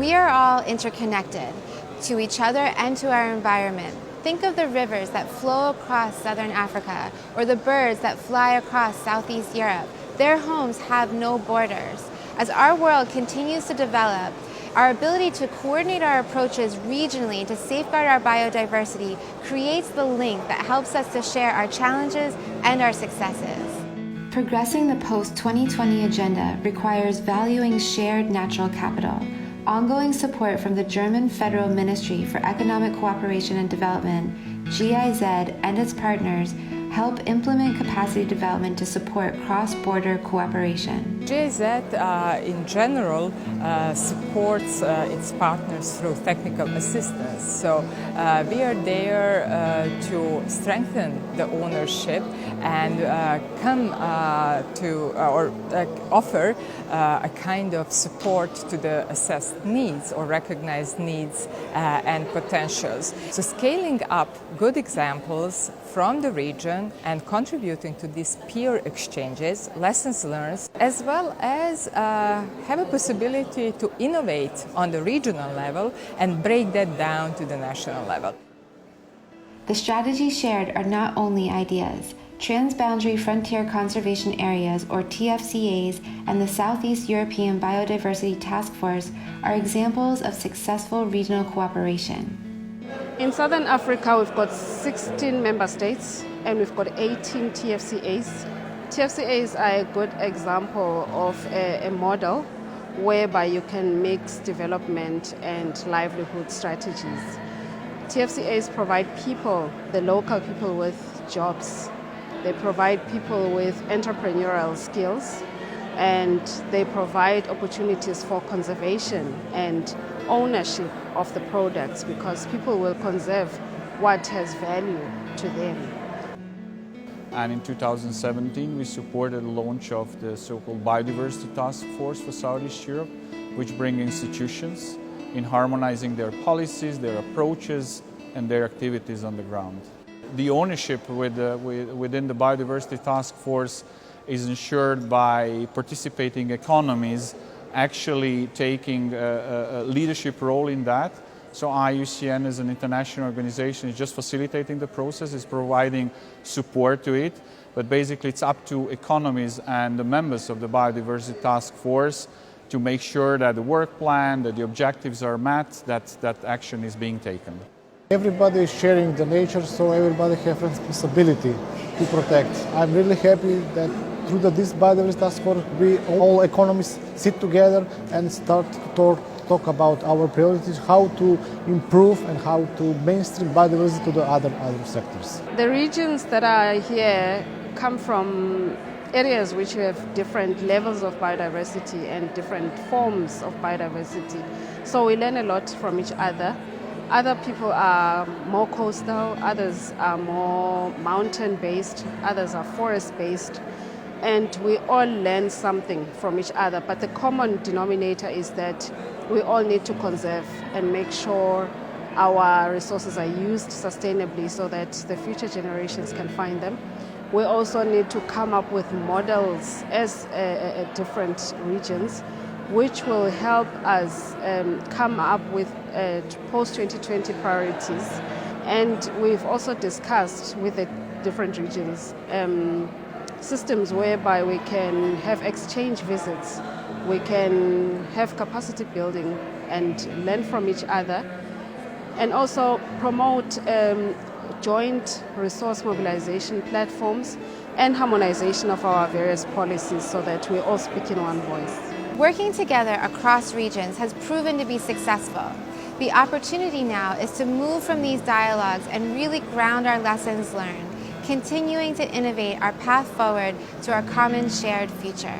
We are all interconnected to each other and to our environment. Think of the rivers that flow across southern Africa or the birds that fly across Southeast Europe. Their homes have no borders. As our world continues to develop, our ability to coordinate our approaches regionally to safeguard our biodiversity creates the link that helps us to share our challenges and our successes. Progressing the post-2020 agenda requires valuing shared natural capital. Ongoing support from the German Federal Ministry for Economic Cooperation and Development, GIZ, and its partners help implement capacity development to support cross-border cooperation. GIZ in general supports its partners through technical assistance. So we are there to strengthen the ownership and offer a kind of support to the assessed needs or recognized needs and potentials. So scaling up good examples from the region and contributing to these peer exchanges, lessons learned, as well as have a possibility to innovate on the regional level and break that down to the national level. The strategies shared are not only ideas. Transboundary Frontier Conservation Areas, or TFCAs, and the Southeast European Biodiversity Task Force are examples of successful regional cooperation. In Southern Africa, we've got 16 member states and we've got 18 TFCAs. TFCAs are a good example of a model whereby you can mix development and livelihood strategies. TFCAs provide people, the local people, with jobs. They provide people with entrepreneurial skills, and they provide opportunities for conservation and ownership of the products, because people will conserve what has value to them. And in 2017 we supported the launch of the so-called Biodiversity Task Force for Southeast Europe, which brings institutions in harmonizing their policies, their approaches and their activities on the ground. The ownership within the Biodiversity Task Force is ensured by participating economies actually taking a leadership role in that. So IUCN as an international organization is just facilitating the process, is providing support to it, but basically it's up to economies and the members of the Biodiversity Task Force to make sure that the work plan, that the objectives are met, that action is being taken. Everybody is sharing the nature, so everybody has responsibility to protect. I'm really happy that through this Biodiversity Task Force, we all economists sit together and start to talk about our priorities, how to improve and how to mainstream biodiversity to the other sectors. The regions that are here come from areas which have different levels of biodiversity and different forms of biodiversity. So we learn a lot from each other. Other people are more coastal, others are more mountain-based, others are forest-based, and we all learn something from each other. But the common denominator is that we all need to conserve and make sure our resources are used sustainably so that the future generations can find them. We also need to come up with models as different regions, which will help us come up with post-2020 priorities. And we've also discussed with the different regions systems whereby we can have exchange visits, we can have capacity building and learn from each other, and also promote joint resource mobilization platforms and harmonization of our various policies so that we all speak in one voice. Working together across regions has proven to be successful. The opportunity now is to move from these dialogues and really ground our lessons learned, continuing to innovate our path forward to our common shared future.